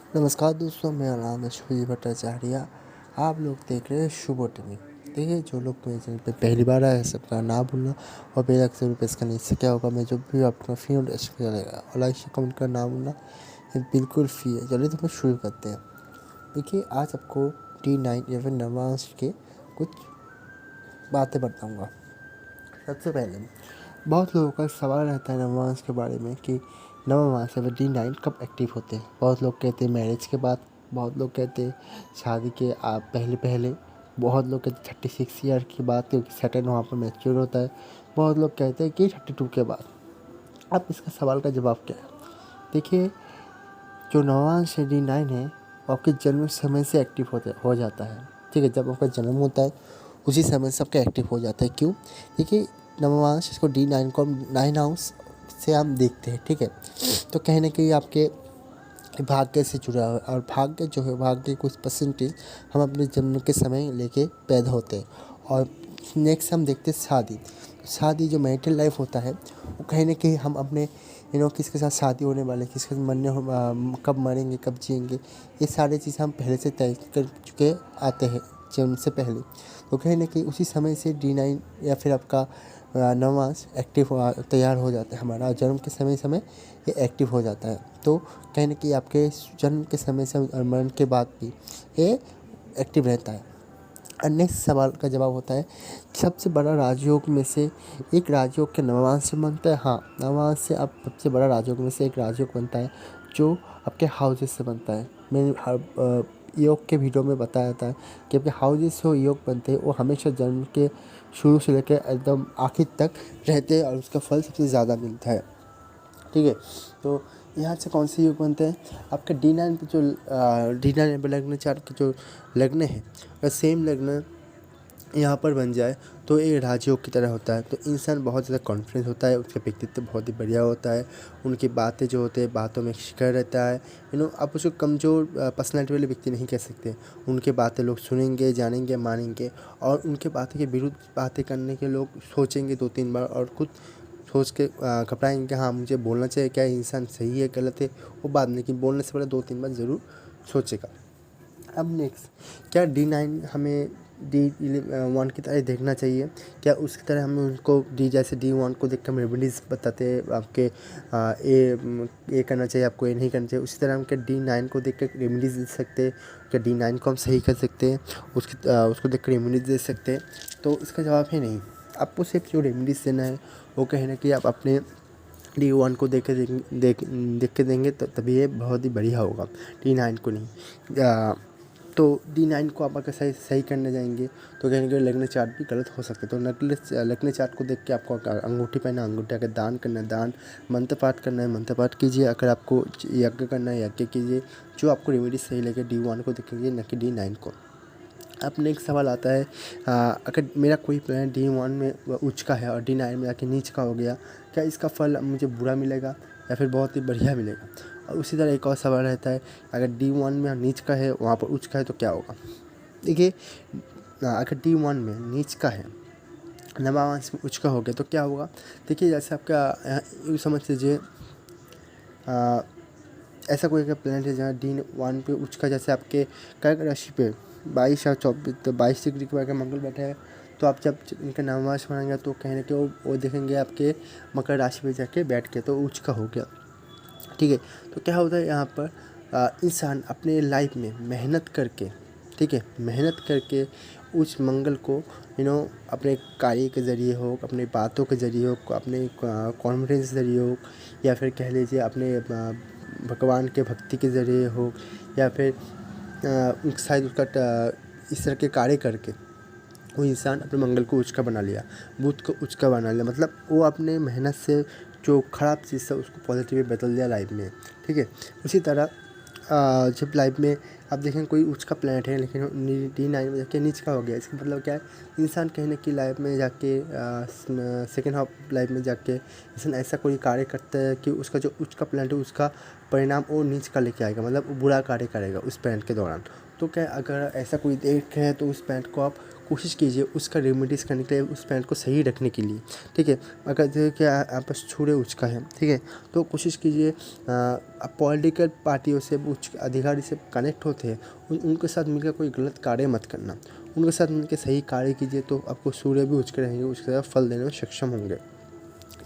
नमस्कार दोस्तों, मेरा नाम है शुभजीत भट्टाचार्य। आप लोग देख रहे हैं शुभोटमी। देखिए, जो लोग मेरे चैनल पे पहली बार आए हैं सबका नाम भूलना और बेल आइकन प्रेस करना। इससे क्या होगा, मैं जो भी अपना फ्री चलेगा और लाइक से कमेंट करना ना भूलना, ये बिल्कुल फ्री है। चलिए तो फिर शुरू करते हैं। देखिए, आज आपको D9 या फिर नवमांश के कुछ बातें बताऊँगा। सबसे पहले बहुत लोगों का सवाल रहता है नवमांश के बारे में कि नवमांश या फिर D9 कब एक्टिव होते हैं। बहुत लोग कहते हैं मैरिज के बाद, बहुत लोग कहते हैं शादी के पहले पहले, बहुत लोग कहते हैं 36 ईयर की बात क्योंकि सैटर्न वहाँ पर मैच्योर होता है, बहुत लोग कहते हैं कि 32 के बाद। अब इसका सवाल का जवाब क्या है? देखिए, जो नवमांश D9 है वो आपके जन्म समय से एक्टिव हो जाता है। ठीक है, जब आपका जन्म होता है उसी समय से आपका एक्टिव हो जाता है। क्यों? देखिए, नवमांश इसको D9 को हम 9 हाउस से हम देखते हैं। ठीक है, तो कहीं ना कहीं आपके भाग्य से जुड़ा है और भाग्य जो है, भाग्य के कुछ परसेंटेज हम अपने जन्म के समय लेके पैदा होते हैं। और नेक्स्ट हम देखते हैं शादी। शादी जो मैरिटल लाइफ होता है वो कहीं ना कहीं हम अपने किसके साथ शादी होने वाले, किसके साथ कब मरेंगे, कब जिएंगे, ये सारी चीज़ें हम पहले से तय कर चुके आते हैं जन्म से पहले। तो कहीं ना कहीं उसी समय से D9 या फिर आपका नवमांश तैयार हो जाता है। हमारा जन्म के समय ये एक्टिव हो जाता है। तो कहीं ना कहीं आपके जन्म के समय से और मरण के बाद भी ये एक्टिव रहता है। और नेक्स्ट सवाल का जवाब होता है, सबसे बड़ा राजयोग में से एक राजयोग के नवमांश से बनता है। हाँ, नवमांश से अब सबसे बड़ा राजयोग में से एक राजयोग बनता है जो आपके हाउसेस से बनता है। मैंने हर योग के वीडियो में बताया था कि आपके हाउसेस से योग बनते हैं वो हमेशा जन्म के शुरू से लेकर एकदम आखिर तक रहते हैं और उसका फल सबसे ज़्यादा मिलता है। ठीक है, तो यहाँ से कौन से योग बनते हैं? आपका D9 पे जो D9 लग्न चार्ट के जो लग्न है, अगर सेम लग्न यहाँ पर बन जाए तो ये राजयोग की तरह होता है। तो इंसान बहुत ज़्यादा कॉन्फिडेंस होता है, उसका व्यक्तित्व बहुत ही बढ़िया होता है, उनकी बातें जो होते हैं बातों में शिकर रहता है। आप उसको कमज़ोर पर्सनैलिटी वाले व्यक्ति नहीं कह सकते। उनके बातें लोग सुनेंगे, जानेंगे, मानेंगे और उनके बातें के विरुद्ध बातें करने के लोग सोचेंगे 2-3 बार और खुद सोच के घबराएंगे कि हाँ, मुझे बोलना चाहिए, क्या इंसान सही है गलत है, वो बात नहीं, लेकिन बोलने से पहले 2-3 बार ज़रूर सोचेगा। अब नेक्स्ट, क्या D9 हमें D1 की तरह देखना चाहिए? क्या उसकी तरह हमें उनको जैसे D1 को देख कर हम रेमेडीज़ बताते हैं आपके ये करना चाहिए, आपको ये नहीं करना चाहिए, उसी तरह हम क्या D9 को देख कर रेमेडीज़ दे सकते हैं? क्या D9 को हम सही कर सकते हैं, उसको देख कर रेमेडीज़ दे सकते हैं? तो इसका जवाब है नहीं। आपको सिर्फ जो रेमेडीज़ देना है वो कहीं ना कहीं आप अपने D1 को देख के देंगे तो तभी ये बहुत ही बढ़िया होगा, D9 को नहीं। तो D9 को आप अगर सही करने जाएंगे तो कहीं ना कहीं लग्न चार्ट भी गलत हो सकते हैं। तो लग्न चार्ट को देख के आपको अंगूठी पहना, अंगूठी अगर दान करना है दान, मंत्र पाठ करना है मंत्र पाठ कीजिए, अगर आपको यज्ञ करना है यज्ञ कीजिए। जो आपको रेमेडी सही लगे D1 को देखेंगे न कि D9 को। अब नेक्स्ट सवाल आता है, अगर मेरा कोई प्लान D1 में उच्च का है और D9 में जाके नीच का हो गया, क्या इसका फल मुझे बुरा मिलेगा या फिर बहुत ही बढ़िया मिलेगा? और उसी तरह एक और सवाल रहता है, अगर D1 में नीच का है वहाँ पर उच्च का है तो क्या होगा? देखिए, अगर D1 में नीच का है, नवमांश में उच्च का हो गया तो क्या होगा? देखिए, जैसे आपका यूँ समझ लीजिए ऐसा कोई अगर प्लैनेट है जहाँ D1 पे उच्च का, जैसे आपके कर्क राशि पे 22 या 24 तो 22 डिग्री के अगर मंगल बैठा है, तो आप जब इनका नवमांश बनाएंगे तो कहीं ना कहीं वो देखेंगे आपके मकर राशि में जाके बैठ के, तो उच्च का हो गया। ठीक है, तो क्या होता है यहाँ पर इंसान अपने लाइफ में मेहनत करके, ठीक है, मेहनत करके उस मंगल को अपने कार्य के ज़रिए हो, अपनी बातों के ज़रिए हो, अपने कॉन्फिडेंस के ज़रिए हो, या फिर कह लीजिए अपने भगवान के भक्ति के ज़रिए हो, या फिर शायद उसका इस तरह के कार्य करके वो इंसान अपने मंगल को उच्च का बना लिया, बुध को उच्च का बना लिया। मतलब वो अपने मेहनत से जो ख़राब चीज़ है उसको पॉजिटिव में बदल दिया लाइफ में। ठीक है, उसी तरह जब लाइफ में आप देखें कोई उच्च का प्लैनेट है लेकिन D9 में जाके नीच का हो गया, इसका मतलब क्या है? इंसान कहीं ना कहीं लाइफ में जाके सेकेंड हाफ लाइफ में जाके इंसान ऐसा कोई कार्य करता है कि उसका जो उच्च का प्लैनेट है उसका परिणाम वो नीच का लेके आएगा, मतलब वो बुरा कार्य करेगा उस प्लैनेट के दौरान। तो क्या अगर ऐसा कोई देख है तो उस प्लैनेट को आप कोशिश कीजिए उसका रेमेडीज़ करने के लिए, उस पैंट को सही रखने के लिए, ठीक है। अगर देखिए कि आपस छुरे उचका है, ठीक है, तो कोशिश कीजिए आप पॉलिटिकल पार्टियों से, उच्च अधिकारी से कनेक्ट होते हैं, उनके साथ मिलकर कोई गलत कार्य मत करना, उनके साथ मिलकर सही कार्य कीजिए, तो आपको सूर्य भी उचके रहेंगे, उसके साथ फल देने में सक्षम होंगे,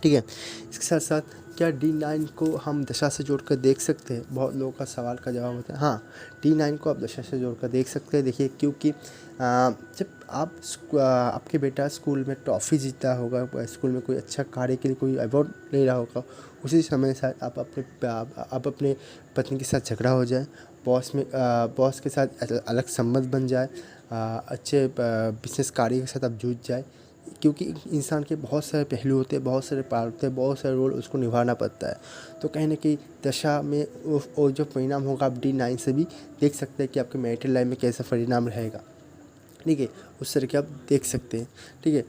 ठीक है। इसके साथ साथ क्या D9 को हम दशा से जोड़कर देख सकते हैं? बहुत लोगों का सवाल का जवाब होता है हाँ, D9 को आप दशा से जोड़कर देख सकते हैं। देखिए, क्योंकि जब आपके बेटा स्कूल में ट्रॉफ़ी जीता होगा, स्कूल में कोई अच्छा कार्य के लिए कोई अवार्ड ले रहा होगा, उसी समय शायद आप अपने पत्नी के साथ झगड़ा हो जाए, बॉस के साथ अलग संबंध बन जाए, अच्छे बिजनेस कार्य के साथ आप जूझ जाए, क्योंकि इंसान के बहुत सारे पहलू होते हैं, बहुत सारे पार्ट होते हैं, बहुत सारे रोल उसको निभाना पड़ता है। तो कहीं न कहीं दशा में वो जो परिणाम होगा, आप D9 से भी देख सकते हैं कि आपके मैरिटल लाइफ में कैसा परिणाम रहेगा, ठीक है। उस तरह के आप देख सकते हैं, ठीक है।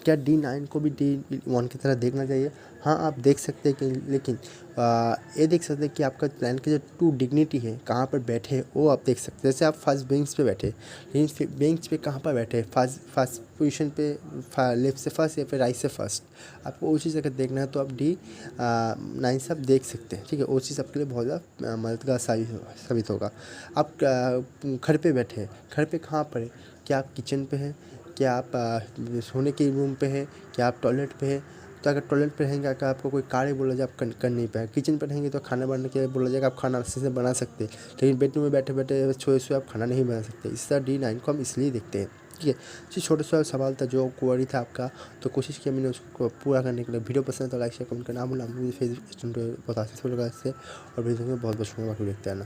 क्या D9 को भी D1 की तरह देखना चाहिए? हाँ, आप देख सकते हैं कि, लेकिन ये देख सकते हैं कि आपका प्लान की जो टू डिग्निटी है, कहाँ पर बैठे हैं, वो आप देख सकते हैं। जैसे आप फर्स्ट बेंच पे बैठे, लेकिन बेंच पे कहाँ पर बैठे, फर्स्ट पोजीशन पे, लेफ्ट से फर्स्ट या फिर राइट से फर्स्ट, आपको वो चीज़ अगर देखना है तो आप D9 से आप देख सकते हैं, ठीक है। वो चीज़ आपके लिए बहुत ज़्यादा मददगार साबित होगा। आप घर पे बैठे हैं, घर पे कहाँ पर है? क्या आप किचन पे हैं? क्या आप सोने के रूम पे हैं? क्या आप टॉयलेट पे हैं? तो अगर टॉयलेट पे रहेंगे, अगर आपको कोई कार्य बोला जाए, आप कर नहीं पाए। किचन पे रहेंगे तो खाना बनाने के लिए बोला जाएगा, आप खाना अच्छे से बना सकते हैं, लेकिन बेडरूम में बैठे बैठे सोए आप खाना नहीं बना सकते। इस तरह D9 को हम इसलिए देखते हैं, ठीक है। जी, छोटा सा सवाल था, जो क्वेरी था आपका, तो कोशिश की मैंने उसको पूरा करने के लिए। वीडियो पसंद है तो लाइक शेयर कमेंट करना भूलना। मुझे फेसबुक बहुत आसानी से लगा इससे, और वीडियो में बहुत बहुत शुक्रिया, बाकी देखते हैं ना।